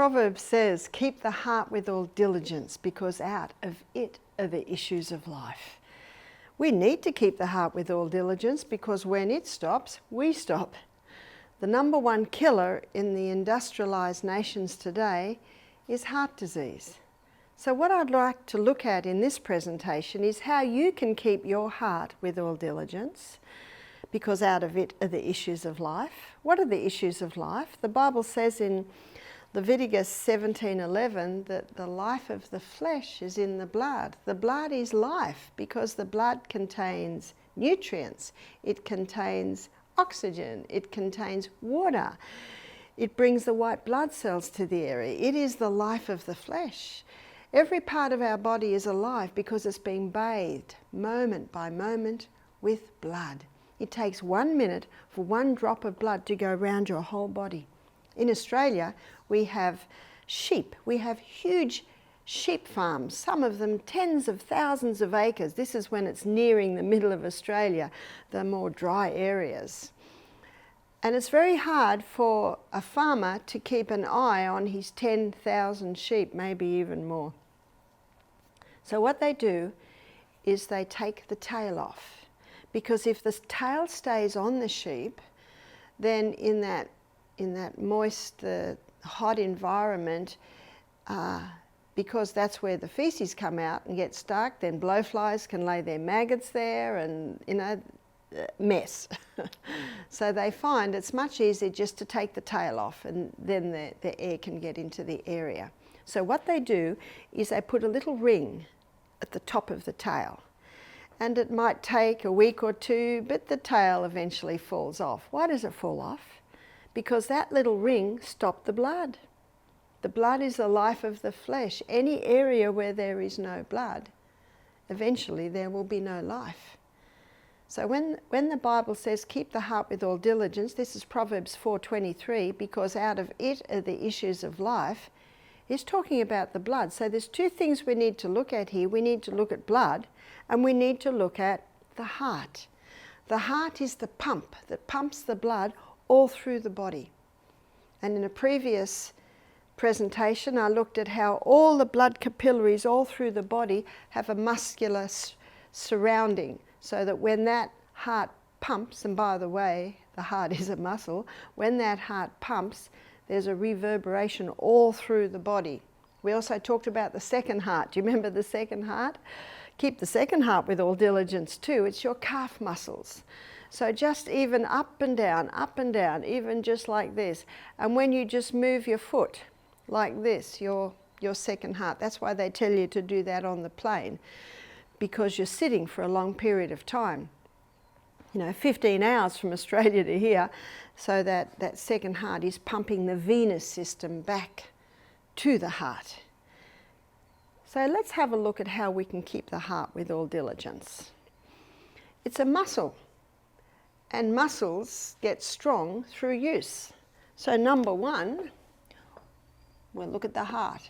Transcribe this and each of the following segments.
proverb says, keep the heart with all diligence, because out of it are the issues of life. We need to keep the heart with all diligence because when it stops, we stop. The number one killer in the industrialised nations today is heart disease. So what I'd like to look at in this presentation is how you can keep your heart with all diligence, because out of it are the issues of life. What are the issues of life? The Bible says in Leviticus 17:11 that the life of the flesh is in the blood. The blood is life because the blood contains nutrients, it contains oxygen, it contains water. It brings the white blood cells to the area. It is the life of the flesh. Every part of our body is alive because it's being bathed moment by moment with blood. It takes 1 minute for one drop of blood to go around your whole body. In Australia, we have sheep. We have huge sheep farms, some of them tens of thousands of acres. This is when it's nearing the middle of Australia, the more dry areas. And it's very hard for a farmer to keep an eye on his 10,000 sheep, maybe even more. So what they do is they take the tail off, because if the tail stays on the sheep, then in that moist, hot environment, because that's where the feces come out and get stuck, then blowflies can lay their maggots there and, mess. So they find it's much easier just to take the tail off and then the air can get into the area. So what they do is they put a little ring at the top of the tail. And it might take a week or two, but the tail eventually falls off. Why does it fall off? Because that little ring stopped the blood. The blood is the life of the flesh. Any area where there is no blood, eventually there will be no life. So when the Bible says, keep the heart with all diligence, this is Proverbs 4:23, because out of it are the issues of life, it's talking about the blood. So there's two things we need to look at here. We need to look at blood, and we need to look at the heart. The heart is the pump that pumps the blood all through the body. And in a previous presentation, I looked at how all the blood capillaries all through the body have a muscular surrounding, so that when that heart pumps, and by the way, the heart is a muscle, when that heart pumps, there's a reverberation all through the body. We also talked about the second heart. Do you remember the second heart? Keep the second heart with all diligence too. It's your calf muscles. So just even up and down, even just like this. And when you just move your foot like this, your second heart, that's why they tell you to do that on the plane, because you're sitting for a long period of time. 15 hours from Australia to here, so that second heart is pumping the venous system back to the heart. So let's have a look at how we can keep the heart with all diligence. It's a muscle, and muscles get strong through use. So number one, we'll look at the heart.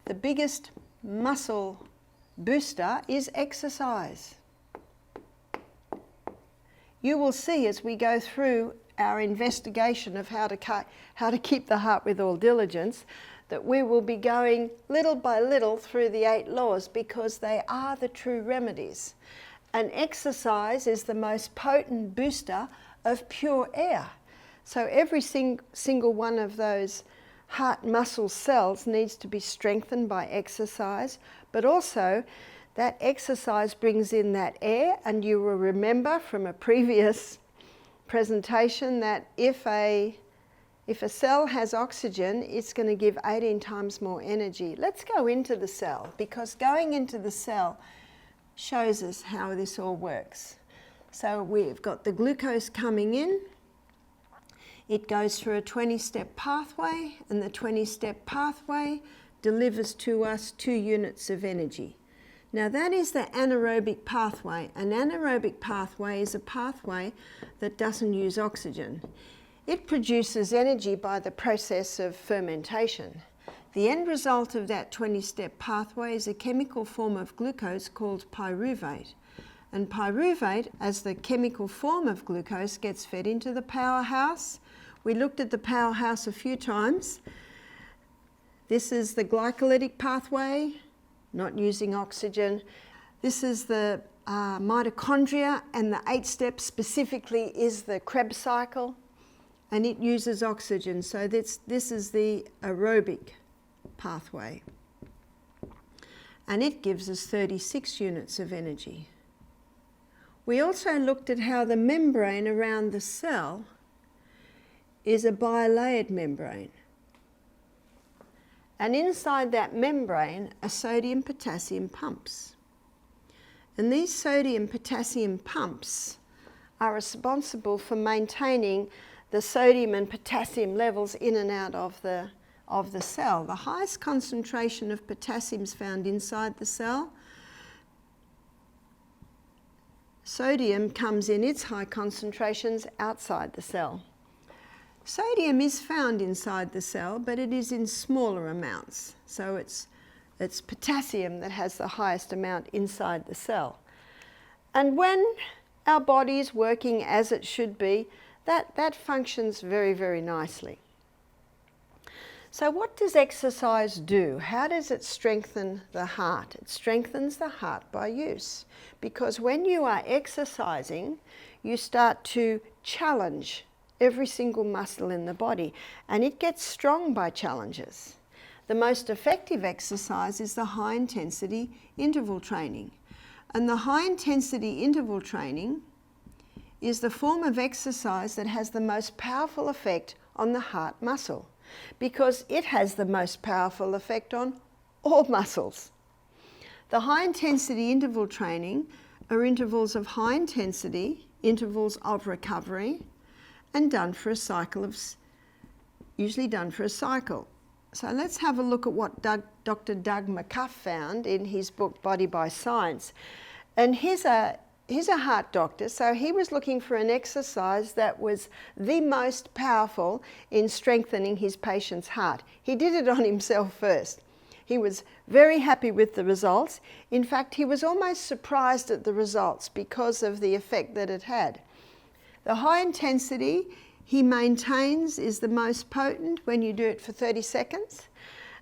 The biggest muscle booster is exercise. You will see as we go through our investigation of how to keep the heart with all diligence, that we will be going little by little through the 8 laws, because they are the true remedies. And exercise is the most potent booster of pure air. So every single one of those heart muscle cells needs to be strengthened by exercise, but also that exercise brings in that air. And you will remember from a previous presentation that if a cell has oxygen, it's going to give 18 times more energy. Let's go into the cell, because going into the cell shows us how this all works. So we've got the glucose coming in. It goes through a 20-step pathway, and the 20-step pathway delivers to us 2 units of energy. Now that is the anaerobic pathway. An anaerobic pathway is a pathway that doesn't use oxygen. It produces energy by the process of fermentation. The end result of that 20-step pathway is a chemical form of glucose called pyruvate. And pyruvate, as the chemical form of glucose, gets fed into the powerhouse, We looked at the powerhouse a few times. This is the glycolytic pathway, not using oxygen. This is the mitochondria, and the 8 steps specifically is the Krebs cycle, and it uses oxygen. So this is the aerobic pathway, and it gives us 36 units of energy. We also looked at how the membrane around the cell is a bilayered membrane. And inside that membrane are sodium-potassium pumps. And these sodium-potassium pumps are responsible for maintaining the sodium and potassium levels in and out of the cell. The highest concentration of potassium is found inside the cell. Sodium comes in its high concentrations outside the cell. Sodium is found inside the cell, but it is in smaller amounts. So it's potassium that has the highest amount inside the cell. And when our body is working as it should be, that functions very, very nicely. So what does exercise do? How does it strengthen the heart? It strengthens the heart by use. Because when you are exercising, you start to challenge every single muscle in the body, and it gets strong by challenges. The most effective exercise is the high intensity interval training. And the high intensity interval training is the form of exercise that has the most powerful effect on the heart muscle, because it has the most powerful effect on all muscles. The high intensity interval training are intervals of high intensity, intervals of recovery, and done for a cycle of, usually done for a cycle. So let's have a look at what Dr. Doug McCuff found in his book Body by Science. And he's a heart doctor, so he was looking for an exercise that was the most powerful in strengthening his patient's heart. He did it on himself first. He was very happy with the results. In fact, he was almost surprised at the results because of the effect that it had. The high intensity he maintains is the most potent when you do it for 30 seconds,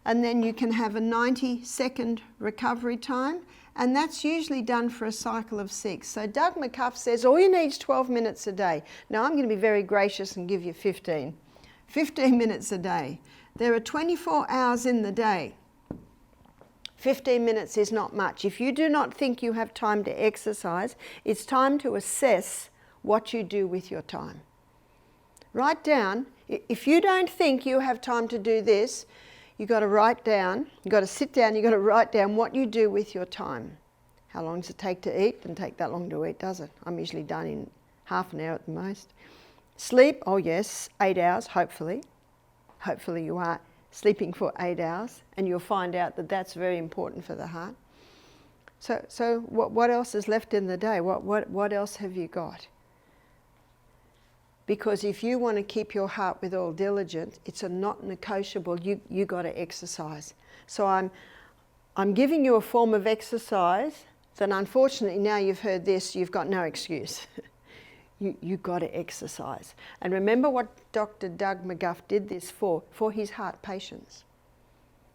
and then you can have a 90-second recovery time, and that's usually done for a cycle of 6. So Doug McCuff says all you need is 12 minutes a day. Now I'm going to be very gracious and give you 15 minutes a day. There are 24 hours in the day. 15 minutes is not much. If you do not think you have time to exercise, it's time to assess what you do with your time. Write down, if you don't think you have time to do this, you've got to write down, you've got to sit down, you've got to write down what you do with your time. How long does it take to eat? Doesn't take that long to eat, does it? I'm usually done in half an hour at the most. Sleep, oh yes, 8 hours, hopefully. Hopefully you are sleeping for 8 hours, and you'll find out that that's very important for the heart. So what else is left in the day? What else have you got? Because if you want to keep your heart with all diligence, it's a not negotiable. You got to exercise. So I'm giving you a form of exercise that, unfortunately, now you've heard this, you've got no excuse. You got to exercise. And remember what Dr. Doug McCuff did this for his heart patients.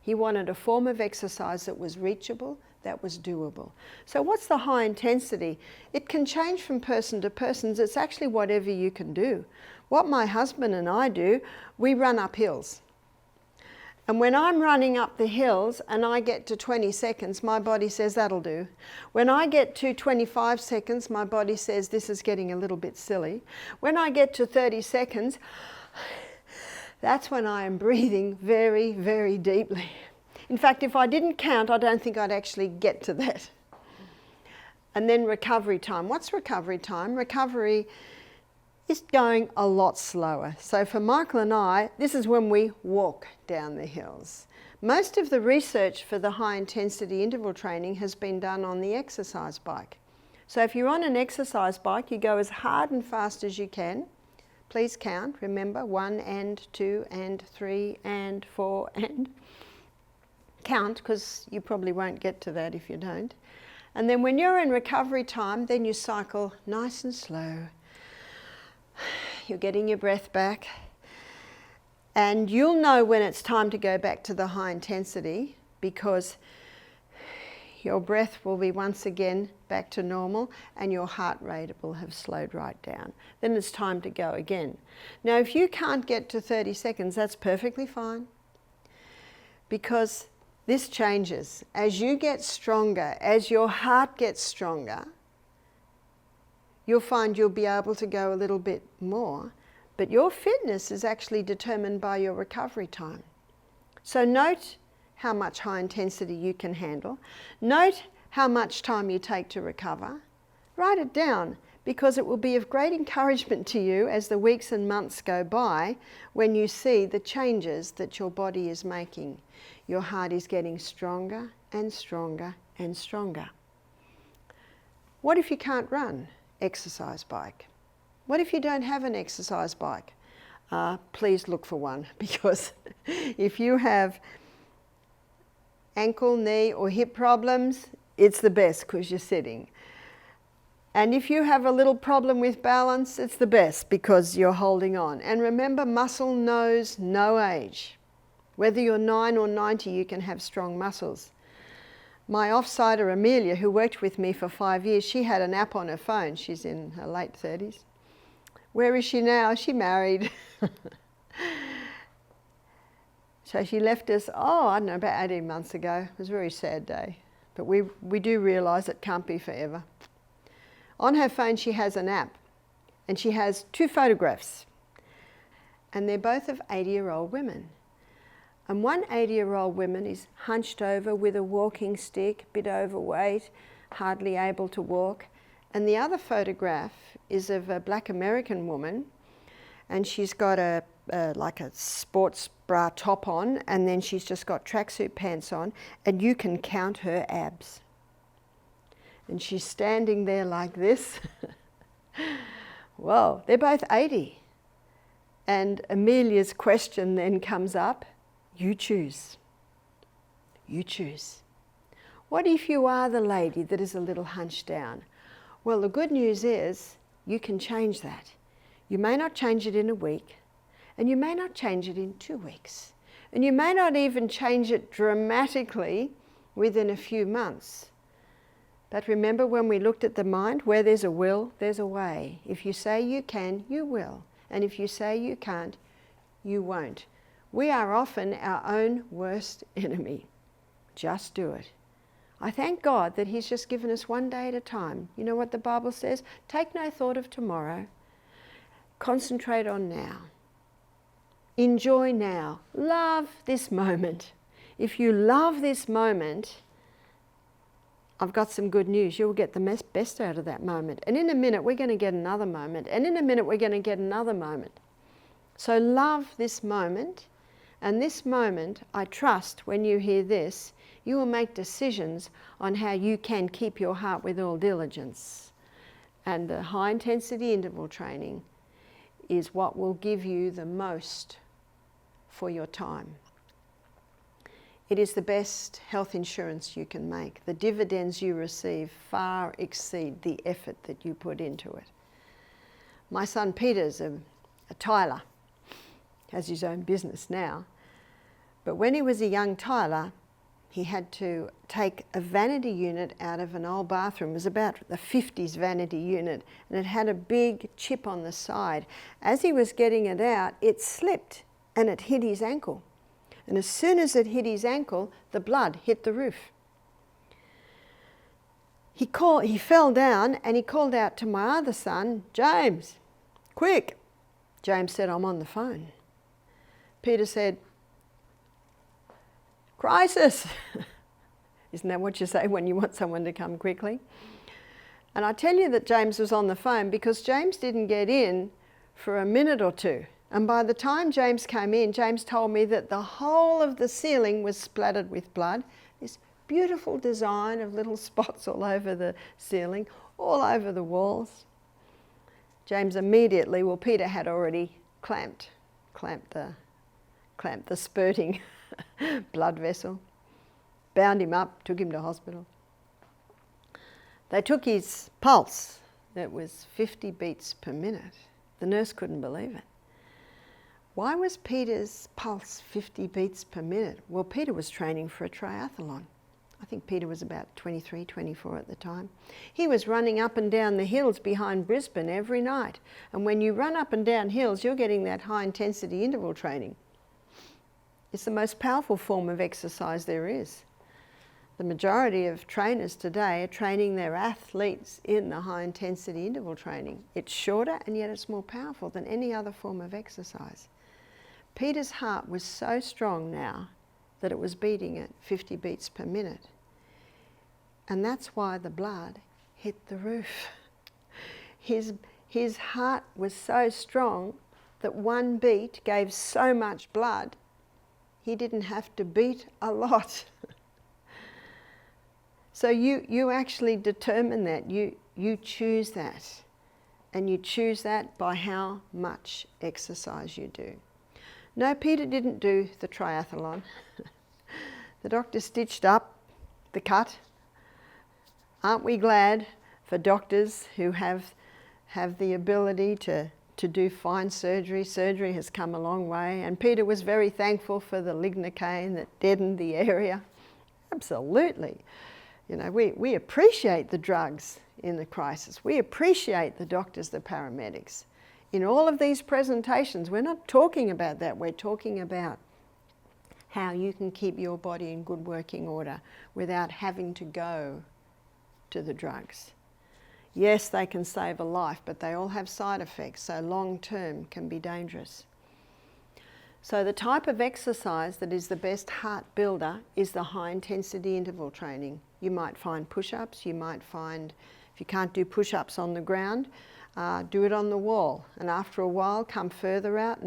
He wanted a form of exercise that was reachable, that was doable. So what's the high intensity? It can change from person to person. It's actually whatever you can do. What my husband and I do, we run up hills. And when I'm running up the hills and I get to 20 seconds, my body says that'll do. When I get to 25 seconds, my body says this is getting a little bit silly. When I get to 30 seconds, that's when I am breathing very, very deeply. In fact, if I didn't count, I don't think I'd actually get to that. And then recovery time. What's recovery time? Recovery is going a lot slower. So for Michael and I, this is when we walk down the hills. Most of the research for the high intensity interval training has been done on the exercise bike. So if you're on an exercise bike, you go as hard and fast as you can. Please count, remember, 1 and 2 and 3 and 4 and... Count, because you probably won't get to that if you don't. And then when you're in recovery time, then you cycle nice and slow. You're getting your breath back. And you'll know when it's time to go back to the high intensity, because your breath will be once again back to normal and your heart rate will have slowed right down. Then it's time to go again. Now, if you can't get to 30 seconds, that's perfectly fine, because this changes. As you get stronger, as your heart gets stronger, you'll find you'll be able to go a little bit more, but your fitness is actually determined by your recovery time. So note how much high intensity you can handle. Note how much time you take to recover. Write it down, because it will be of great encouragement to you as the weeks and months go by, when you see the changes that your body is making. Your heart is getting stronger and stronger and stronger. What if you can't run? Exercise bike. What if you don't have an exercise bike? Please look for one, because if you have ankle, knee or hip problems, it's the best because you're sitting. And if you have a little problem with balance, it's the best because you're holding on. And remember, muscle knows no age. Whether you're 9 or 90, you can have strong muscles. My off-sider Amelia, who worked with me for 5 years, she had an app on her phone. She's in her late 30s. Where is she now? She married. So she left us, I don't know, about 18 months ago. It was a very sad day. But we do realise it can't be forever. On her phone she has an app, and she has 2 photographs. And they're both of 80-year-old women. And one 80-year-old woman is hunched over with a walking stick, a bit overweight, hardly able to walk. And the other photograph is of a black American woman, and she's got like a sports bra top on, and then she's just got tracksuit pants on, and you can count her abs. And she's standing there like this. Whoa, they're both 80. And Amelia's question then comes up, you choose. You choose. What if you are the lady that is a little hunched down? Well, the good news is you can change that. You may not change it in a week, and you may not change it in 2 weeks, and you may not even change it dramatically within a few months. But remember, when we looked at the mind, where there's a will, there's a way. If you say you can, you will. And if you say you can't, you won't. We are often our own worst enemy. Just do it. I thank God that He's just given us one day at a time. You know what the Bible says? Take no thought of tomorrow. Concentrate on now. Enjoy now. Love this moment. If you love this moment, I've got some good news. You'll get the best out of that moment. And in a minute, we're going to get another moment. And in a minute, we're going to get another moment. So love this moment. And this moment, I trust, when you hear this, you will make decisions on how you can keep your heart with all diligence. And the high intensity interval training is what will give you the most for your time. It is the best health insurance you can make. The dividends you receive far exceed the effort that you put into it. My son Peter's a tiler, has his own business now. But when he was a young tiler, he had to take a vanity unit out of an old bathroom. It was about the 50s vanity unit, and it had a big chip on the side. As he was getting it out, it slipped and it hit his ankle. And as soon as it hit his ankle, the blood hit the roof. He fell down and he called out to my other son, James, quick. James said, I'm on the phone. Peter said, crisis. Isn't that what you say when you want someone to come quickly? And I tell you that James was on the phone because James didn't get in for a minute or two. And by the time James came in, James told me that the whole of the ceiling was splattered with blood. This beautiful design of little spots all over the ceiling, all over the walls. James immediately, Peter had already clamped the spurting blood vessel, bound him up, took him to hospital. They took his pulse. That was 50 beats per minute. The nurse couldn't believe it. Why was Peter's pulse 50 beats per minute? Well, Peter was training for a triathlon. I think Peter was about 23, 24 at the time. He was running up and down the hills behind Brisbane every night. And when you run up and down hills, you're getting that high intensity interval training. It's the most powerful form of exercise there is. The majority of trainers today are training their athletes in the high intensity interval training. It's shorter and yet it's more powerful than any other form of exercise. Peter's heart was so strong now that it was beating at 50 beats per minute. And that's why the blood hit the roof. His heart was so strong that one beat gave so much blood, he didn't have to beat a lot. So you actually determine that, you choose that. And you choose that by how much exercise you do. No, Peter didn't do the triathlon. The doctor stitched up the cut. Aren't we glad for doctors who have the ability to do fine surgery? Surgery has come a long way, and Peter was very thankful for the lignocaine that deadened the area. Absolutely. You know, we appreciate the drugs in the crisis. We appreciate the doctors, the paramedics. In all of these presentations, we're not talking about that. We're talking about how you can keep your body in good working order without having to go to the drugs. Yes, they can save a life, but they all have side effects, so long term can be dangerous. So the type of exercise that is the best heart builder is the high intensity interval training. You might find push-ups, you might find, if you can't do push-ups on the ground, do it on the wall, and after a while come further out,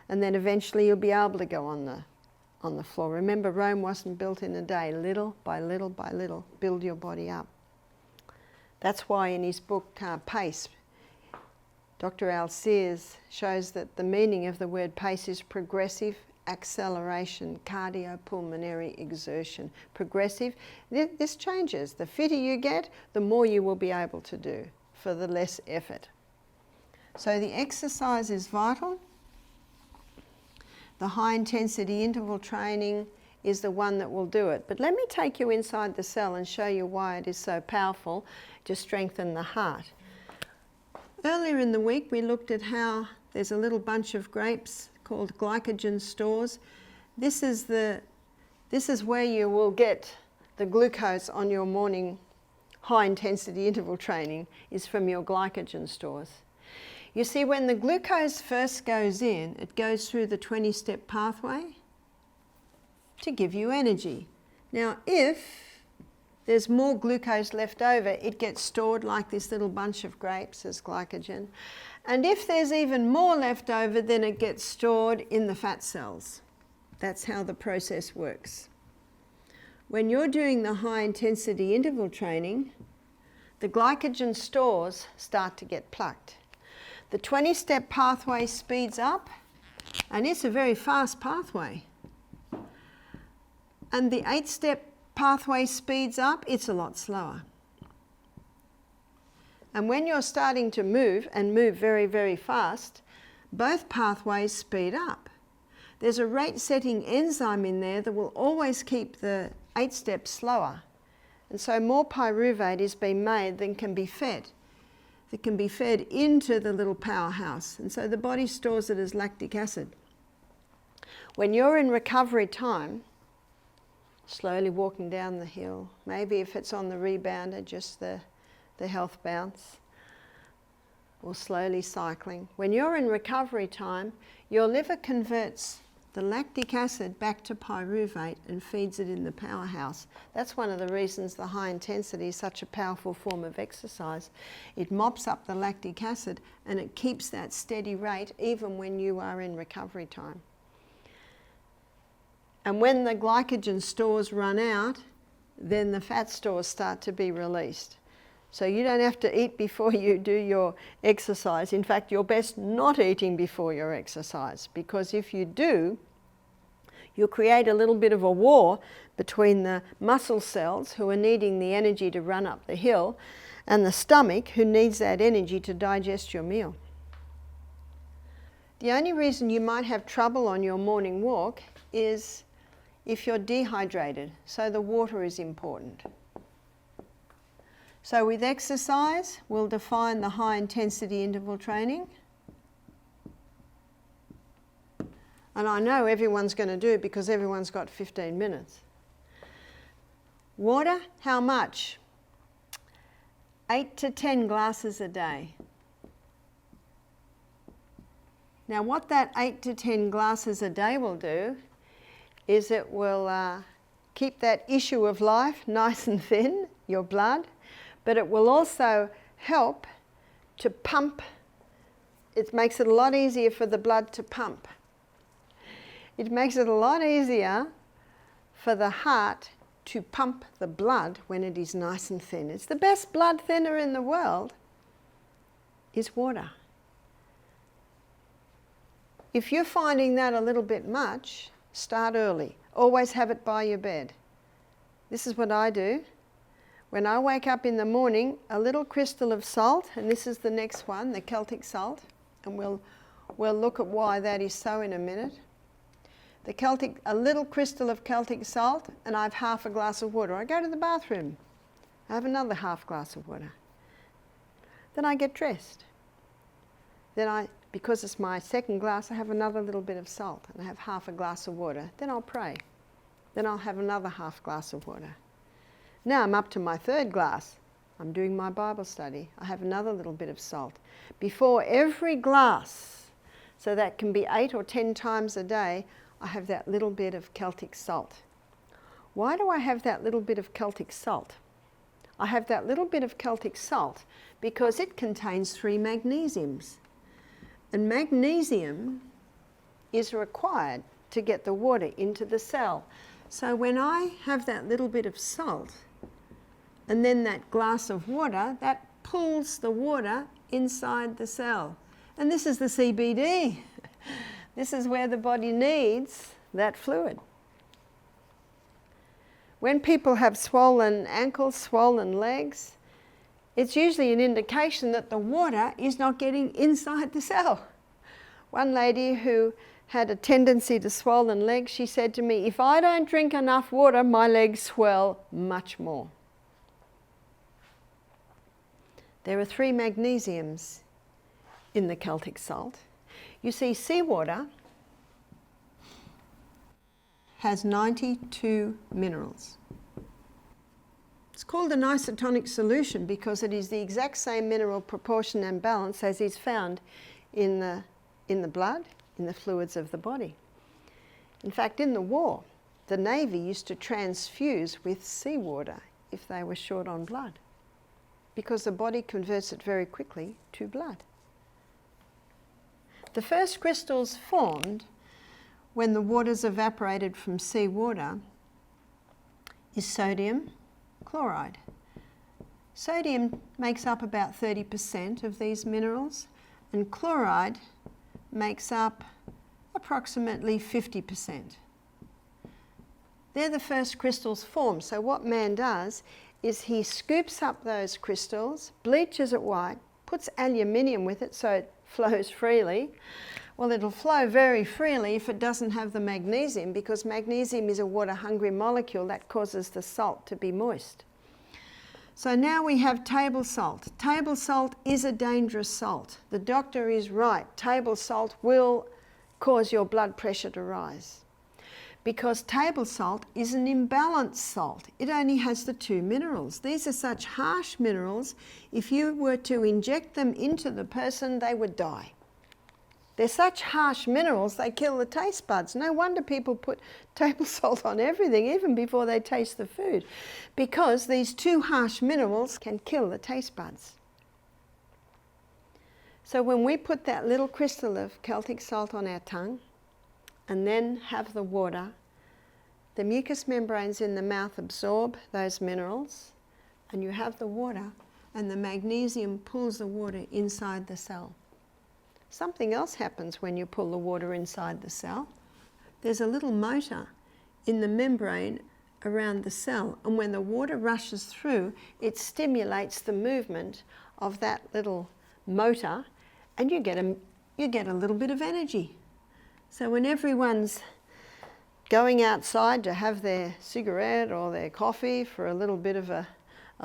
and then eventually you'll be able to go on the floor. Remember, Rome wasn't built in a day. Little by little by little, build your body up. That's why in his book, Pace, Dr. Al Sears shows that the meaning of the word pace is progressive acceleration, cardiopulmonary exertion. Progressive, this changes. The fitter you get, the more you will be able to do for the less effort. So the exercise is vital. The high intensity interval training is the one that will do it. But let me take you inside the cell and show you why it is so powerful to strengthen the heart. Earlier in the week we looked at how there's a little bunch of grapes called glycogen stores. This is where you will get the glucose on your morning high intensity interval training, is from your glycogen stores. You see, when the glucose first goes in, it goes through the 20-step pathway to give you energy. Now, if there's more glucose left over, it gets stored like this little bunch of grapes as glycogen. And if there's even more left over, then it gets stored in the fat cells. That's how the process works. When you're doing the high intensity interval training, the glycogen stores start to get plucked. The 20-step pathway speeds up, and it's a very fast pathway. And the 8-step pathway speeds up, it's a lot slower. And when you're starting to move, and move very, very fast, both pathways speed up. There's a rate-setting enzyme in there that will always keep the 8 steps slower. And so more pyruvate is being made than can be fed. That can be fed into the little powerhouse. And so the body stores it as lactic acid. When you're in recovery time, slowly walking down the hill, maybe if it's on the rebounder, just the health bounce, or slowly cycling. When you're in recovery time, your liver converts the lactic acid back to pyruvate and feeds it in the powerhouse. That's one of the reasons the high intensity is such a powerful form of exercise. It mops up the lactic acid and it keeps that steady rate even when you are in recovery time. And when the glycogen stores run out, then the fat stores start to be released. So you don't have to eat before you do your exercise. In fact, you're best not eating before your exercise, because if you do, you'll create a little bit of a war between the muscle cells, who are needing the energy to run up the hill, and the stomach, who needs that energy to digest your meal. The only reason you might have trouble on your morning walk is if you're dehydrated, so the water is important. So with exercise, we'll define the high intensity interval training. And I know everyone's going to do it because everyone's got 15 minutes. Water, how much? 8 to 10 glasses a day. Now what that 8 to 10 glasses a day will do is it will keep that issue of life nice and thin, your blood, but it will also help to pump. It makes it a lot easier for the blood to pump. It makes it a lot easier for the heart to pump the blood when it is nice and thin. It's the best blood thinner in the world is water. If you're finding that a little bit much, start early. Always have it by your bed. This is what I do. When I wake up in the morning, a little crystal of salt, and this is the next one, the Celtic salt, and we'll look at why that is so in a minute. A little crystal of Celtic salt, and I have half a glass of water. I go to the bathroom, I have another half glass of water. Then I get dressed. Then because it's my second glass, I have another little bit of salt, and I have half a glass of water. Then I'll pray. Then I'll have another half glass of water. Now I'm up to my third glass. I'm doing my Bible study. I have another little bit of salt. Before every glass, so that can be 8 or 10 times a day, I have that little bit of Celtic salt. Why do I have that little bit of Celtic salt? I have that little bit of Celtic salt because it contains 3 magnesiums. And magnesium is required to get the water into the cell. So when I have that little bit of salt and then that glass of water, that pulls the water inside the cell. And this is the CBD. This is where the body needs that fluid. When people have swollen ankles, swollen legs, it's usually an indication that the water is not getting inside the cell. One lady who had a tendency to swollen legs, she said to me, if I don't drink enough water, my legs swell much more. There are 3 magnesiums in the Celtic salt. You see, seawater has 92 minerals. It's called an isotonic solution because it is the exact same mineral proportion and balance as is found in the blood, in the fluids of the body. In fact, in the war, the Navy used to transfuse with seawater if they were short on blood, because the body converts it very quickly to blood. The first crystals formed when the water's evaporated from seawater is sodium chloride. Sodium makes up about 30% of these minerals, and chloride makes up approximately 50%. They're the first crystals formed. So what man does is he scoops up those crystals, bleaches it white, puts aluminium with it so it flows freely. Well, it'll flow very freely if it doesn't have the magnesium, because magnesium is a water-hungry molecule that causes the salt to be moist. So now we have table salt. Table salt is a dangerous salt. The doctor is right. Table salt will cause your blood pressure to rise, because table salt is an imbalanced salt. It only has the 2 minerals. These are such harsh minerals, if you were to inject them into the person, they would die. They're such harsh minerals, they kill the taste buds. No wonder people put table salt on everything, even before they taste the food, because these 2 harsh minerals can kill the taste buds. So when we put that little crystal of Celtic salt on our tongue and then have the water, the mucous membranes in the mouth absorb those minerals, and you have the water, and the magnesium pulls the water inside the cell. Something else happens when you pull the water inside the cell. There's a little motor in the membrane around the cell, and when the water rushes through, it stimulates the movement of that little motor, and you get you get a little bit of energy. So when everyone's going outside to have their cigarette or their coffee for a little bit of a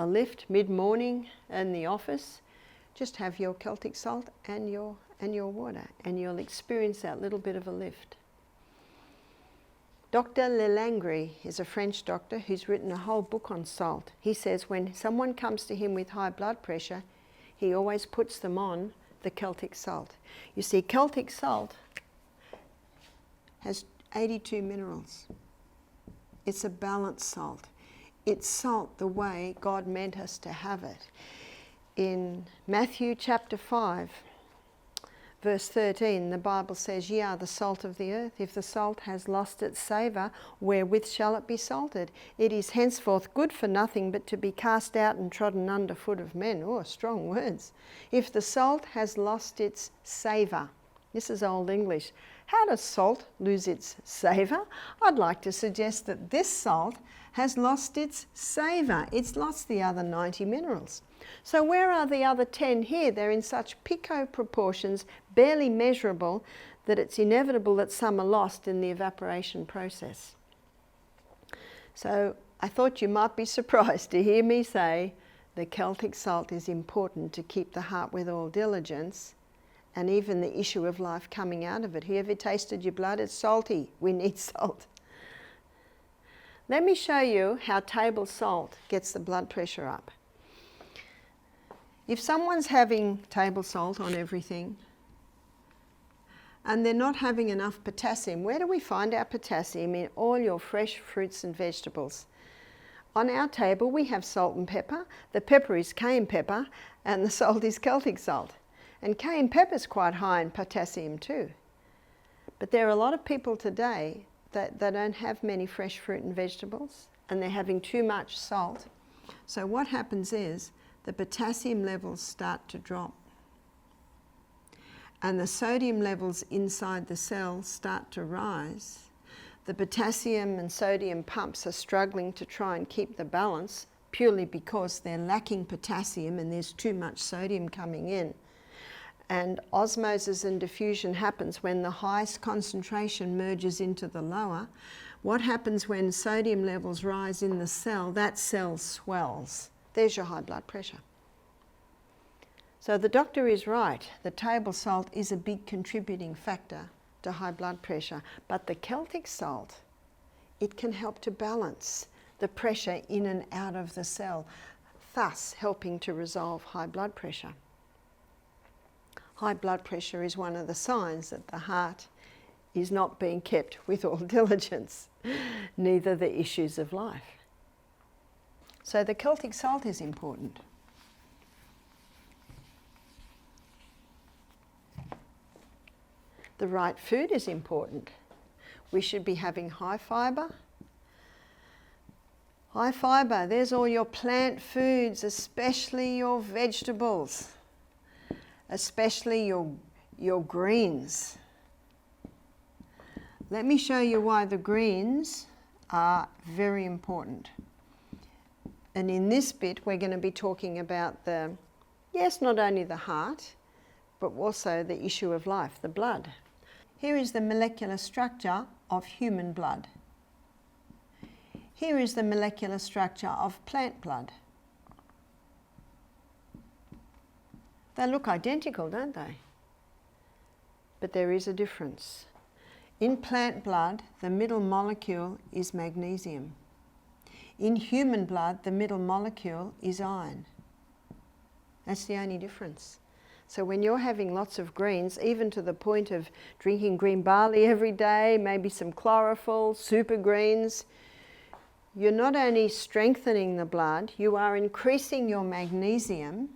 lift mid-morning in the office, just have your Celtic salt and your water, and you'll experience that little bit of a lift. Dr. Lelangre is a French doctor who's written a whole book on salt. He says when someone comes to him with high blood pressure, he always puts them on the Celtic salt. You see, Celtic salt has 82 minerals. It's a balanced salt. It's salt the way God meant us to have it. In Matthew chapter 5, verse 13, the Bible says, "Ye are the salt of the earth. If the salt has lost its savour, wherewith shall it be salted? It is henceforth good for nothing but to be cast out and trodden under foot of men." Oh, strong words. If the salt has lost its savour. This is Old English. How does salt lose its savour? I'd like to suggest that this salt has lost its savour. It's lost the other 90 minerals. So where are the other 10 here? They're in such pico proportions, barely measurable, that it's inevitable that some are lost in the evaporation process. So I thought you might be surprised to hear me say the Celtic salt is important to keep the heart with all diligence, and even the issue of life coming out of it. Have you ever tasted your blood? It's salty. We need salt. Let me show you how table salt gets the blood pressure up. If someone's having table salt on everything and they're not having enough potassium, where do we find our potassium? In all your fresh fruits and vegetables. On our table we have salt and pepper. The pepper is cayenne pepper and the salt is Celtic salt. And cayenne pepper is quite high in potassium too. But there are a lot of people today that don't have many fresh fruit and vegetables, and they're having too much salt. So what happens is the potassium levels start to drop. And the sodium levels inside the cell start to rise. The potassium and sodium pumps are struggling to try and keep the balance purely because they're lacking potassium and there's too much sodium coming in. And osmosis and diffusion happens when the highest concentration merges into the lower. What happens when sodium levels rise in the cell? That cell swells. There's your high blood pressure. So the doctor is right. The table salt is a big contributing factor to high blood pressure. But the Celtic salt, it can help to balance the pressure in and out of the cell, thus helping to resolve high blood pressure. High blood pressure is one of the signs that the heart is not being kept with all diligence, neither the issues of life. So the Celtic salt is important. The right food is important. We should be having high fibre. High fibre, there's all your plant foods, especially your vegetables, especially your greens. Let me show you why the greens are very important. And in this bit, we're going to be talking about not only the heart, but also the issue of life, the blood. Here is the molecular structure of human blood. Here is the molecular structure of plant blood. They look identical, don't they? But there is a difference. In plant blood, the middle molecule is magnesium. In human blood, the middle molecule is iron. That's the only difference. So when you're having lots of greens, even to the point of drinking green barley every day, maybe some chlorophyll, super greens, you're not only strengthening the blood, you are increasing your magnesium.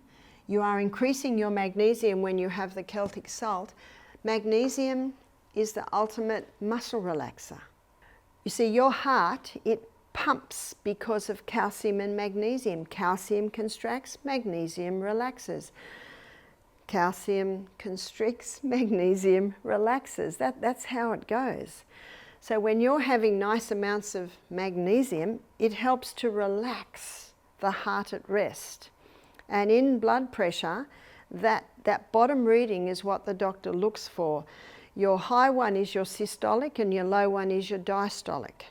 You are increasing your magnesium when you have the Celtic salt. Magnesium is the ultimate muscle relaxer. You see, your heart, it pumps because of calcium and magnesium. Calcium constricts, magnesium relaxes. Calcium constricts, magnesium relaxes. That's how it goes. So when you're having nice amounts of magnesium, it helps to relax the heart at rest. And in blood pressure, that bottom reading is what the doctor looks for. Your high one is your systolic and your low one is your diastolic.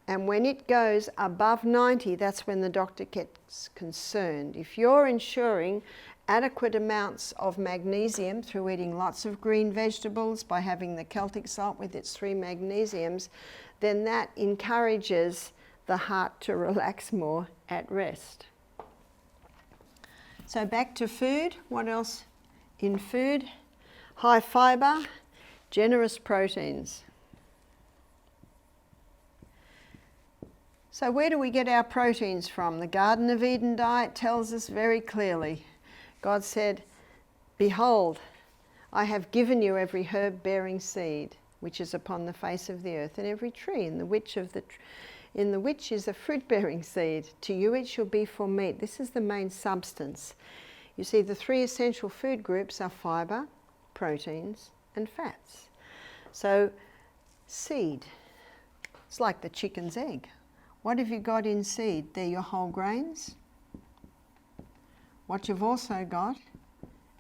And when it goes above 90, that's when the doctor gets concerned. If you're ensuring adequate amounts of magnesium through eating lots of green vegetables, by having the Celtic salt with its 3 magnesiums, then that encourages the heart to relax more at rest. So back to food. What else in food? High fibre, generous proteins. So where do we get our proteins from? The Garden of Eden diet tells us very clearly. God said, "Behold, I have given you every herb-bearing seed, which is upon the face of the earth, and every tree, in the which is a fruit-bearing seed. To you it shall be for meat." This is the main substance. You see, the 3 essential food groups are fibre, proteins, and fats. So, seed. It's like the chicken's egg. What have you got in seed? They're your whole grains. What you've also got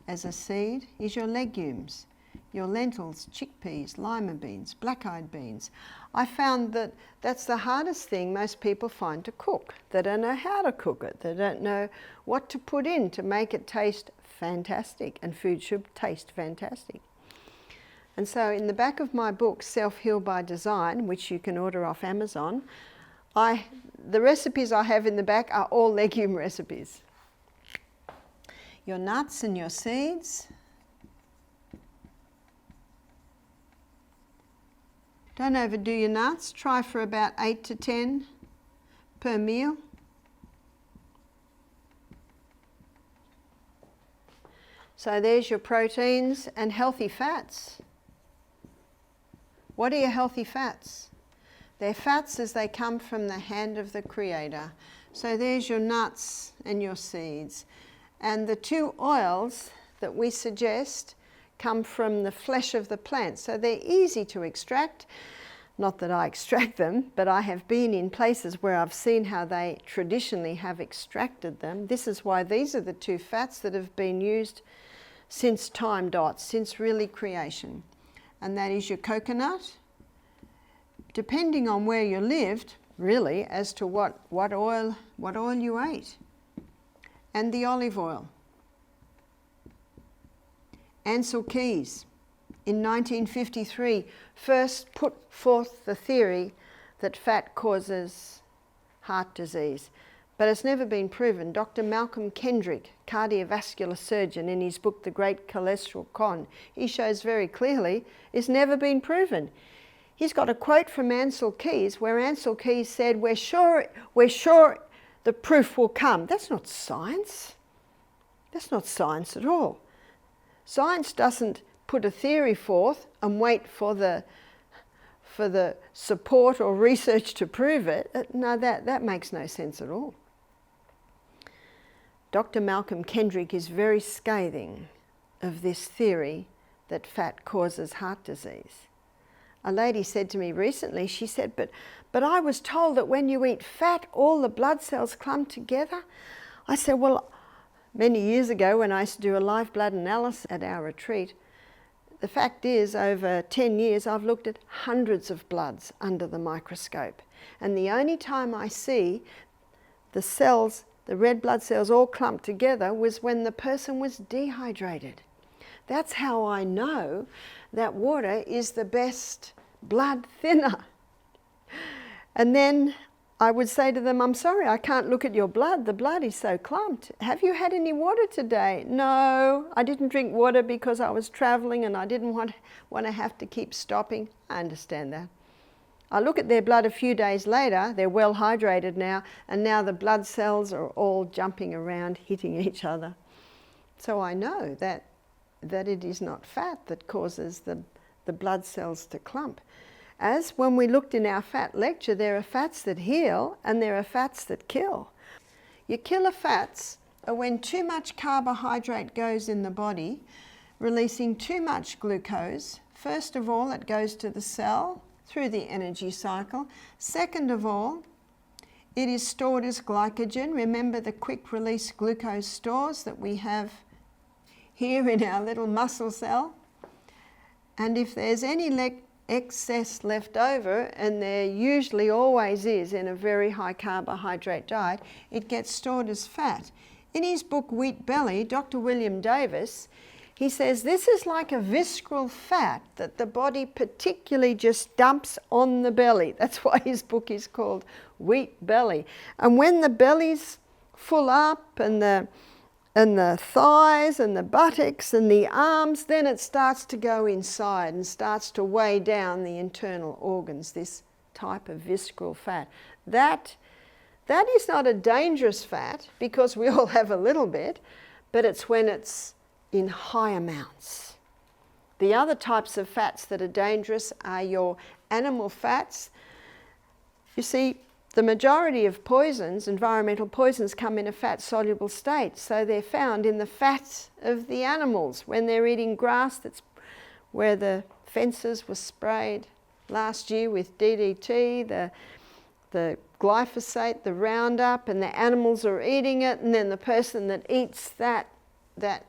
as a seed is your legumes, your lentils, chickpeas, lima beans, black-eyed beans. I found that that's the hardest thing most people find to cook. They don't know how to cook it. They don't know what to put in to make it taste fantastic, and food should taste fantastic. And so in the back of my book, Self-Heal by Design, which you can order off Amazon, the recipes I have in the back are all legume recipes. Your nuts and your seeds. Don't overdo your nuts. Try for about 8 to 10 per meal. So there's your proteins and healthy fats. What are your healthy fats? They're fats as they come from the hand of the Creator. So there's your nuts and your seeds. And the 2 oils that we suggest come from the flesh of the plant. So they're easy to extract. Not that I extract them, but I have been in places where I've seen how they traditionally have extracted them. This is why these are the 2 fats that have been used since time dots, since really creation. And that is your coconut, depending on where you lived, really, as to what oil you ate, and the olive oil. Ancel Keys, in 1953, first put forth the theory that fat causes heart disease, but it's never been proven. Dr. Malcolm Kendrick, cardiovascular surgeon, in his book The Great Cholesterol Con, he shows very clearly it's never been proven. He's got a quote from Ancel Keys where Ancel Keys said, we're sure the proof will come. That's not science. That's not science at all. Science doesn't put a theory forth and wait for the support or research to prove it. No, that makes no sense at all. Dr. Malcolm Kendrick is very scathing of this theory that fat causes heart disease. A lady said to me recently, she said, but I was told that when you eat fat, all the blood cells clump together. I said, well, many years ago when I used to do a live blood analysis at our retreat, the fact is, over 10 years, I've looked at hundreds of bloods under the microscope. And the only time I see the cells, the red blood cells all clumped together, was when the person was dehydrated. That's how I know that water is the best blood thinner. And then I would say to them, I'm sorry, I can't look at your blood. The blood is so clumped. Have you had any water today? No, I didn't drink water because I was traveling and I didn't want to have to keep stopping. I understand that. I look at their blood a few days later, they're well hydrated now, and now the blood cells are all jumping around, hitting each other. So I know that it is not fat that causes the blood cells to clump. As when we looked in our fat lecture, there are fats that heal and there are fats that kill. Your killer fats are when too much carbohydrate goes in the body, releasing too much glucose. First of all, it goes to the cell through the energy cycle. Second of all, it is stored as glycogen. Remember the quick release glucose stores that we have here in our little muscle cell. And if there's any excess left over, and there usually always is in a very high carbohydrate diet, it gets stored as fat. In his book Wheat Belly, Dr. William Davis, he says this is like a visceral fat that the body particularly just dumps on the belly. That's why his book is called Wheat Belly. And when the belly's full up and the thighs and the buttocks and the arms, then it starts to go inside and starts to weigh down the internal organs, this type of visceral fat. That is not a dangerous fat, because we all have a little bit, but it's when it's in high amounts. The other types of fats that are dangerous are your animal fats. You see, the majority of poisons, environmental poisons, come in a fat-soluble state, so they're found in the fat of the animals when they're eating grass. That's where the fences were sprayed last year with DDT, the glyphosate, the Roundup, and the animals are eating it, and then the person that eats that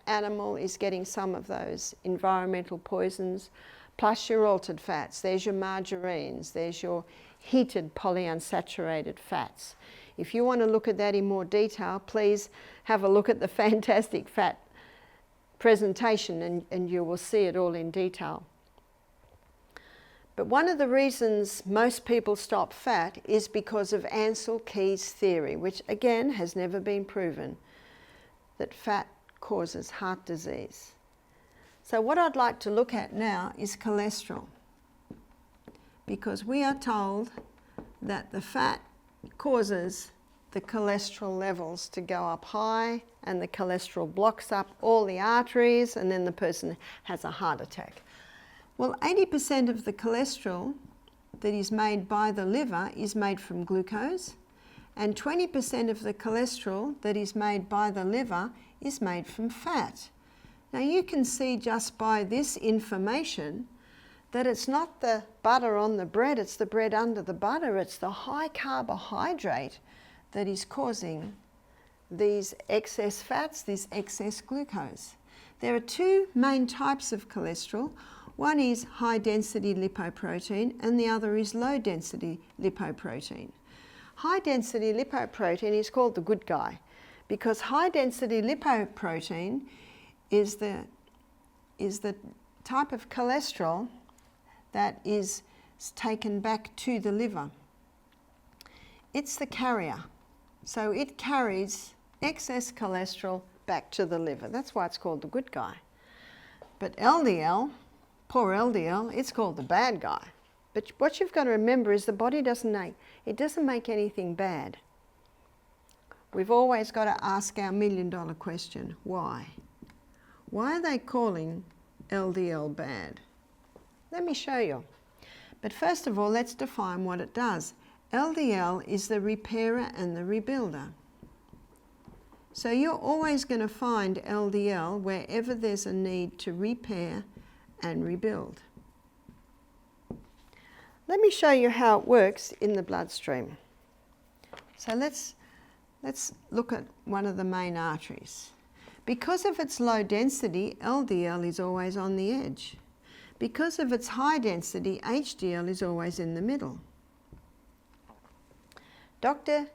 animal is getting some of those environmental poisons, plus your altered fats. There's your margarines, there's your heated polyunsaturated fats. If you want to look at that in more detail, please have a look at the Fantastic Fat presentation, and you will see it all in detail. But one of the reasons most people stop fat is because of Ansel Keys' theory, which again has never been proven, that fat causes heart disease. So what I'd like to look at now is cholesterol, because we are told that the fat causes the cholesterol levels to go up high, and the cholesterol blocks up all the arteries, and then the person has a heart attack. Well, 80% of the cholesterol that is made by the liver is made from glucose, and 20% of the cholesterol that is made by the liver is made from fat. Now you can see just by this information that it's not the butter on the bread, it's the bread under the butter, it's the high carbohydrate that is causing these excess fats, this excess glucose. There are two main types of cholesterol. One is high density lipoprotein and the other is low density lipoprotein. High density lipoprotein is called the good guy, because high density lipoprotein is the type of cholesterol that is taken back to the liver. It's the carrier. So it carries excess cholesterol back to the liver. That's why it's called the good guy. But LDL, poor LDL, it's called the bad guy. But what you've got to remember is the body doesn't make anything bad. We've always got to ask our million-dollar question, why? Why are they calling LDL bad? Let me show you. But first of all, let's define what it does. LDL is the repairer and the rebuilder. So you're always going to find LDL wherever there's a need to repair and rebuild. Let me show you how it works in the bloodstream. So let's look at one of the main arteries. Because of its low density, LDL is always on the edge. Because of its high density, HDL is always in the middle. Dr.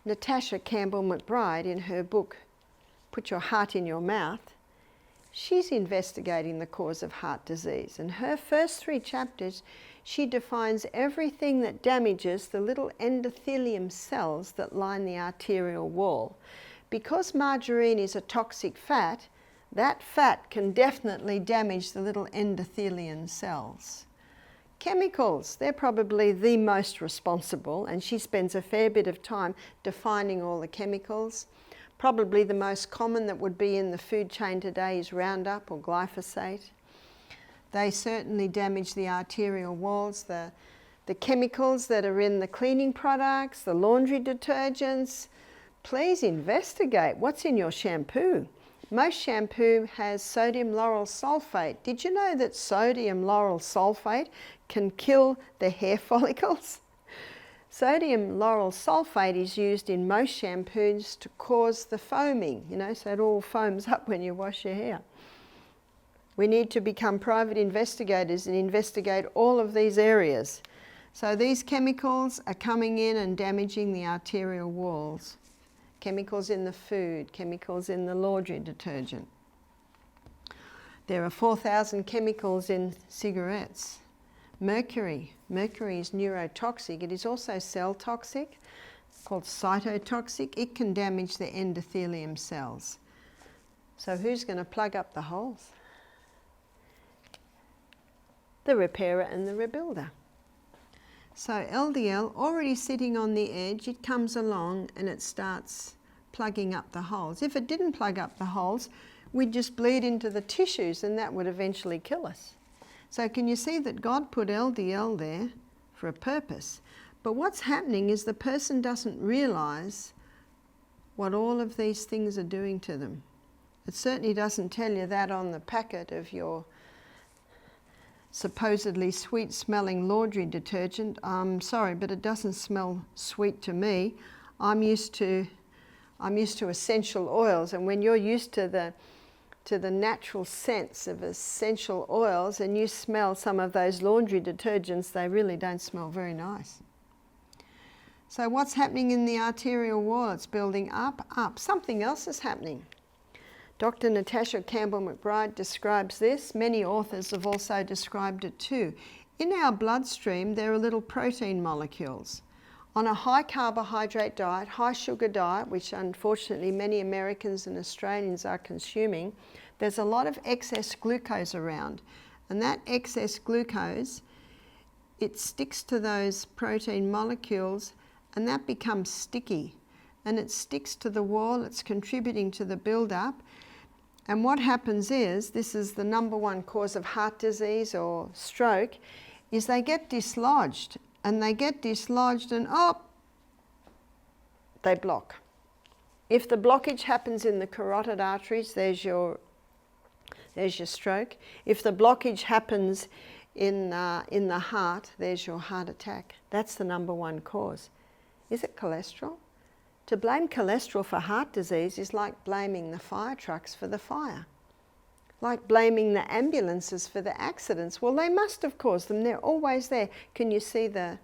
Natasha Campbell McBride, in her book, Put Your Heart in Your Mouth, she's investigating the cause of heart disease. In her first 3 chapters, she defines everything that damages the little endothelium cells that line the arterial wall. Because margarine is a toxic fat, that fat can definitely damage the little endothelium cells. Chemicals, they're probably the most responsible, and she spends a fair bit of time defining all the chemicals. Probably the most common that would be in the food chain today is Roundup or glyphosate. They certainly damage the arterial walls. The chemicals that are in the cleaning products, the laundry detergents, please investigate what's in your shampoo. Most shampoo has sodium lauryl sulfate. Did you know that sodium lauryl sulfate can kill the hair follicles? Sodium lauryl sulfate is used in most shampoos to cause the foaming, so it all foams up when you wash your hair. We need to become private investigators and investigate all of these areas. So these chemicals are coming in and damaging the arterial walls. Chemicals in the food, chemicals in the laundry detergent. There are 4,000 chemicals in cigarettes. Mercury. Mercury is neurotoxic. It is also cell toxic, called cytotoxic. It can damage the endothelium cells. So who's going to plug up the holes? The repairer and the rebuilder. So LDL, already sitting on the edge, it comes along and it starts plugging up the holes. If it didn't plug up the holes, we'd just bleed into the tissues and that would eventually kill us. So can you see that God put LDL there for a purpose? But what's happening is the person doesn't realise what all of these things are doing to them. It certainly doesn't tell you that on the packet of your supposedly sweet-smelling laundry detergent. I'm sorry, but it doesn't smell sweet to me. I'm used to essential oils, and when you're used to the natural scents of essential oils and you smell some of those laundry detergents, they really don't smell very nice. So what's happening in the arterial wall? It's building up, up. Something else is happening. Dr. Natasha Campbell-McBride describes this. Many authors have also described it too. In our bloodstream, there are little protein molecules. On a high carbohydrate diet, high sugar diet, which unfortunately many Americans and Australians are consuming, there's a lot of excess glucose around. And that excess glucose, it sticks to those protein molecules and that becomes sticky. And it sticks to the wall, it's contributing to the build-up. And what happens is, this is the number one cause of heart disease or stroke, is they get dislodged. And they get dislodged and they block. If the blockage happens in the carotid arteries, there's your stroke. If the blockage happens in the heart, there's your heart attack. That's the number one cause. Is it cholesterol? To blame cholesterol for heart disease is like blaming the fire trucks for the fire. Like blaming the ambulances for the accidents. Well, they must have caused them. They're always there. Can you see the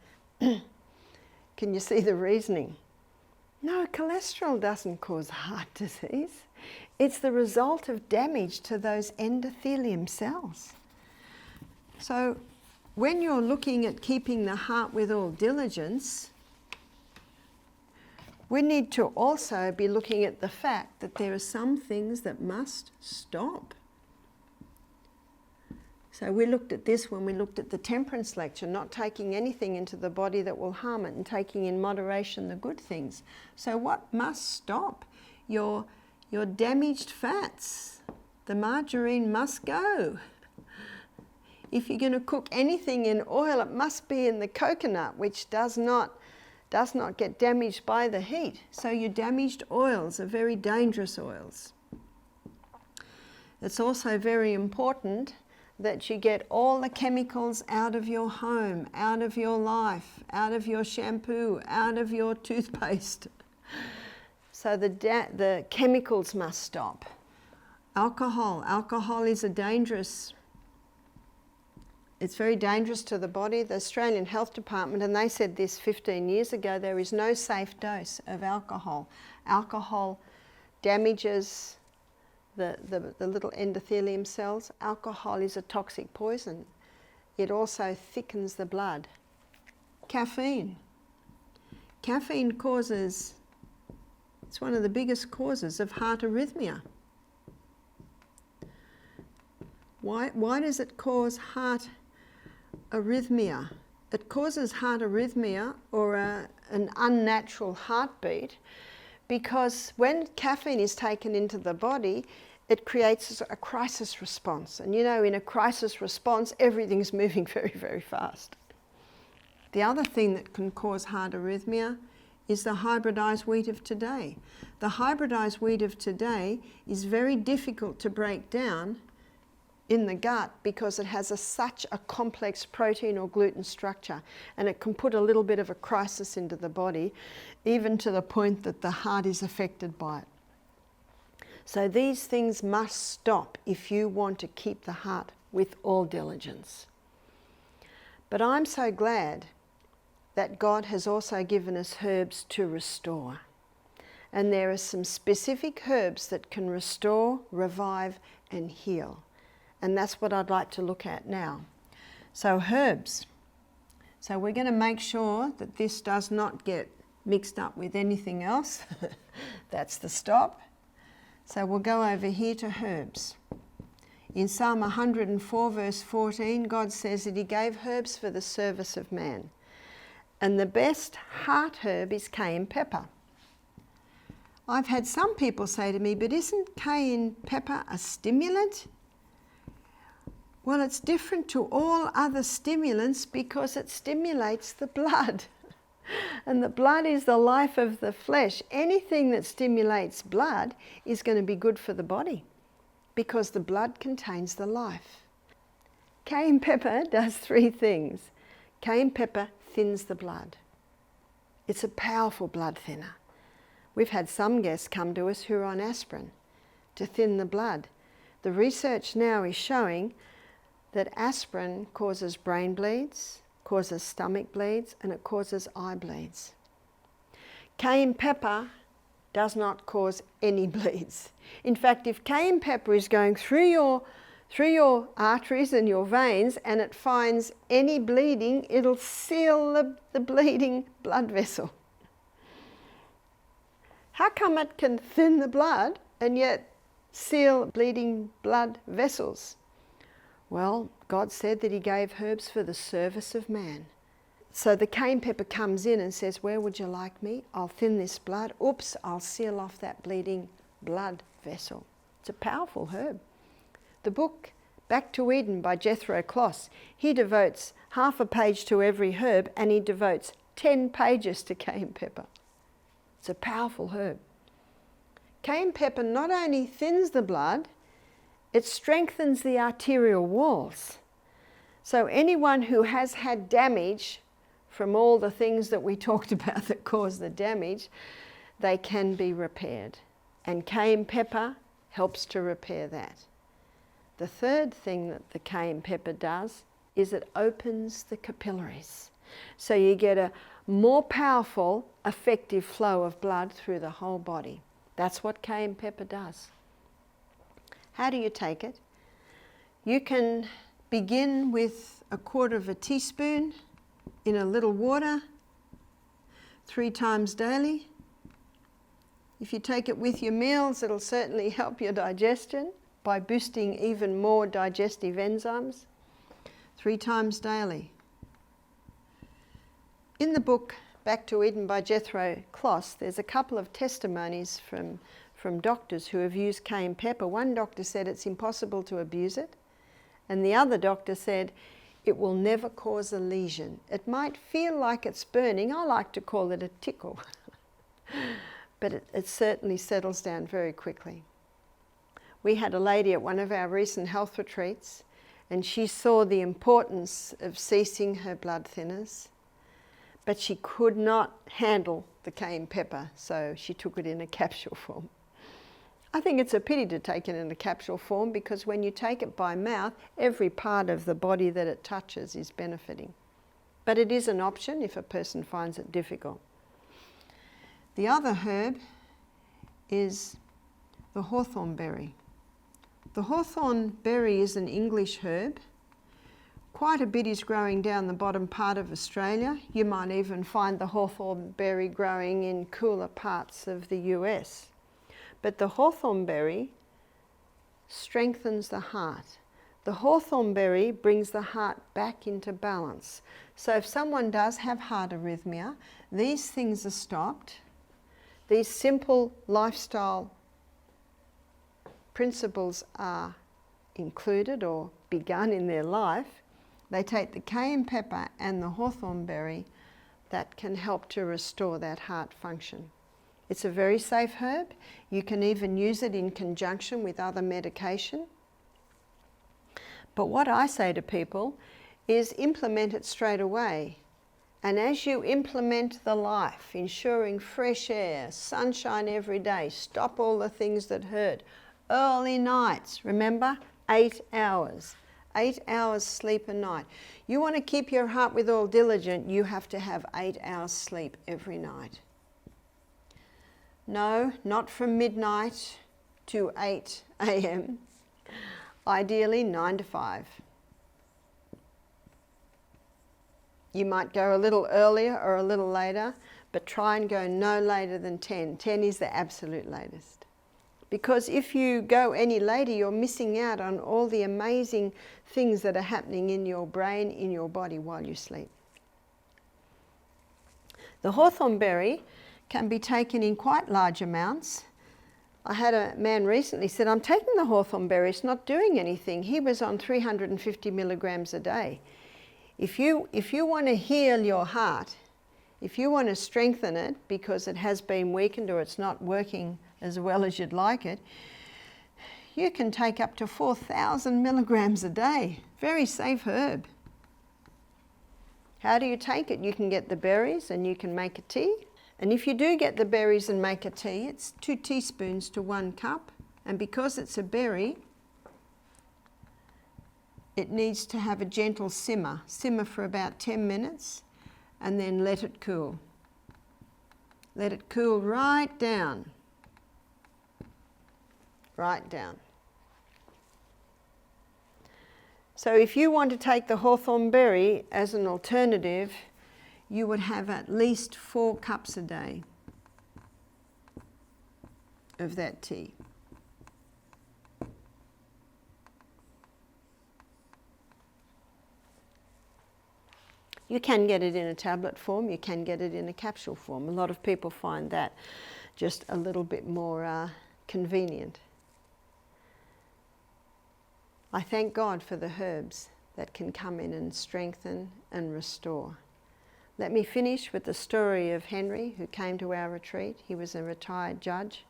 reasoning? No, cholesterol doesn't cause heart disease. It's the result of damage to those endothelium cells. So when you're looking at keeping the heart with all diligence, we need to also be looking at the fact that there are some things that must stop. So we looked at this when we looked at the temperance lecture, not taking anything into the body that will harm it and taking in moderation the good things. So what must stop? Your damaged fats. The margarine must go. If you're going to cook anything in oil, it must be in the coconut, which does not get damaged by the heat. So your damaged oils are very dangerous oils. It's also very important that you get all the chemicals out of your home, out of your life, out of your shampoo, out of your toothpaste. So the chemicals must stop. Alcohol. Alcohol is it's very dangerous to the body. The Australian Health Department, and they said this 15 years ago, there is no safe dose of alcohol. Alcohol damages the little endothelium cells. Alcohol is a toxic poison. It also thickens the blood. Caffeine. Caffeine it's one of the biggest causes of heart arrhythmia. Why does it cause heart arrhythmia? It causes heart arrhythmia or an unnatural heartbeat because when caffeine is taken into the body, it creates a crisis response. And you know, in a crisis response, everything's moving very, very fast. The other thing that can cause heart arrhythmia is the hybridized wheat of today. The hybridized wheat of today is very difficult to break down in the gut because it has such a complex protein or gluten structure, and it can put a little bit of a crisis into the body, even to the point that the heart is affected by it. So these things must stop if you want to keep the heart with all diligence. But I'm so glad that God has also given us herbs to restore. And there are some specific herbs that can restore, revive, and heal. And that's what I'd like to look at now. So herbs. So we're going to make sure that this does not get mixed up with anything else. That's the stop. So we'll go over here to herbs. In Psalm 104 verse 14, God says that he gave herbs for the service of man. And the best heart herb is cayenne pepper. I've had some people say to me, but isn't cayenne pepper a stimulant? Well, it's different to all other stimulants because it stimulates the blood. And the blood is the life of the flesh. Anything that stimulates blood is going to be good for the body because the blood contains the life. Cayenne pepper does three things. Cayenne pepper thins the blood. It's a powerful blood thinner. We've had some guests come to us who are on aspirin to thin the blood. The research now is showing that aspirin causes brain bleeds, causes stomach bleeds, and it causes eye bleeds. Cayenne pepper does not cause any bleeds. In fact, if cayenne pepper is going through your arteries and your veins and it finds any bleeding, it'll seal the bleeding blood vessel. How come it can thin the blood and yet seal bleeding blood vessels? Well, God said that he gave herbs for the service of man. So the cayenne pepper comes in and says, where would you like me? I'll thin this blood. Oops, I'll seal off that bleeding blood vessel. It's a powerful herb. The book Back to Eden by Jethro Kloss, he devotes half a page to every herb and he devotes 10 pages to cayenne pepper. It's a powerful herb. Cayenne pepper not only thins the blood, it strengthens the arterial walls. So anyone who has had damage from all the things that we talked about that cause the damage, they can be repaired. And cayenne pepper helps to repair that. The third thing that the cayenne pepper does is it opens the capillaries. So you get a more powerful, effective flow of blood through the whole body. That's what cayenne pepper does. How do you take it? You can begin with 1/4 teaspoon in a little water 3 times daily. If you take it with your meals, it'll certainly help your digestion by boosting even more digestive enzymes. 3 times daily. In the book Back to Eden by Jethro Kloss, there's a couple of testimonies from doctors who have used cayenne pepper. One doctor said it's impossible to abuse it, and the other doctor said it will never cause a lesion. It might feel like it's burning. I like to call it a tickle, but it certainly settles down very quickly. We had a lady at one of our recent health retreats, and she saw the importance of ceasing her blood thinners, but she could not handle the cayenne pepper, so she took it in a capsule form. I think it's a pity to take it in a capsule form because when you take it by mouth, every part of the body that it touches is benefiting. But it is an option if a person finds it difficult. The other herb is the hawthorn berry. The hawthorn berry is an English herb. Quite a bit is growing down the bottom part of Australia. You might even find the hawthorn berry growing in cooler parts of the US. But the hawthorn berry strengthens the heart. The hawthorn berry brings the heart back into balance. So if someone does have heart arrhythmia, these things are stopped. These simple lifestyle principles are included or begun in their life. They take the cayenne pepper and the hawthorn berry that can help to restore that heart function. It's a very safe herb. You can even use it in conjunction with other medication. But what I say to people is implement it straight away. And as you implement the life, ensuring fresh air, sunshine every day, stop all the things that hurt, early nights, remember, 8 hours. 8 hours sleep a night. You want to keep your heart with all diligence, you have to have 8 hours sleep every night. No, not from midnight to 8 a.m. Ideally 9 to 5. You might go a little earlier or a little later, but try and go no later than 10. 10 is the absolute latest. Because if you go any later, you're missing out on all the amazing things that are happening in your brain, in your body while you sleep. The hawthorn berry can be taken in quite large amounts. I had a man recently said, I'm taking the hawthorn berry, it's not doing anything. He was on 350 milligrams a day. If you want to heal your heart, if you want to strengthen it because it has been weakened or it's not working as well as you'd like it, you can take up to 4,000 milligrams a day. Very safe herb. How do you take it? You can get the berries and you can make a tea. And if you do get the berries and make a tea, it's 2 teaspoons to 1 cup. And because it's a berry, it needs to have a gentle simmer. Simmer for about 10 minutes and then let it cool. Let it cool right down. Right down. So if you want to take the hawthorn berry as an alternative, you would have at least 4 cups a day of that tea. You can get it in a tablet form, you can get it in a capsule form. A lot of people find that just a little bit more convenient. I thank God for the herbs that can come in and strengthen and restore. Let me finish with the story of Henry, who came to our retreat. He was a retired judge.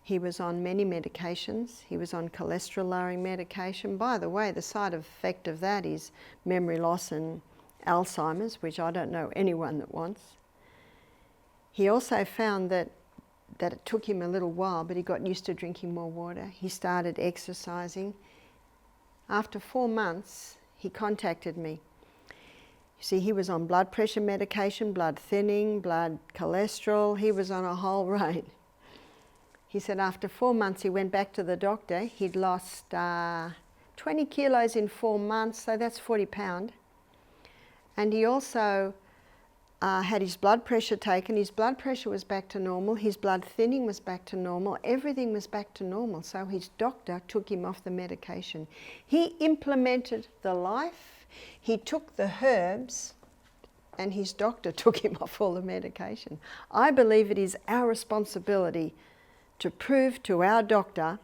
He was on many medications. He was on cholesterol-lowering medication. By the way, the side effect of that is memory loss and Alzheimer's, which I don't know anyone that wants. He also found that it took him a little while, but he got used to drinking more water. He started exercising. After 4 months, he contacted me. You see, he was on blood pressure medication, blood thinning, blood cholesterol. He was on a whole range. He said after 4 months, he went back to the doctor. He'd lost 20 kilos in 4 months, so that's 40 pounds. And he also had his blood pressure taken. His blood pressure was back to normal. His blood thinning was back to normal. Everything was back to normal. So his doctor took him off the medication. He implemented the life. He took the herbs, and his doctor took him off all the medication. I believe it is our responsibility to prove to our doctor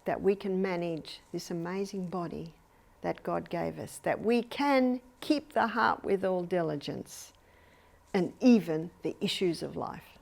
that we can manage this amazing body that God gave us, that we can keep the heart with all diligence, and even the issues of life.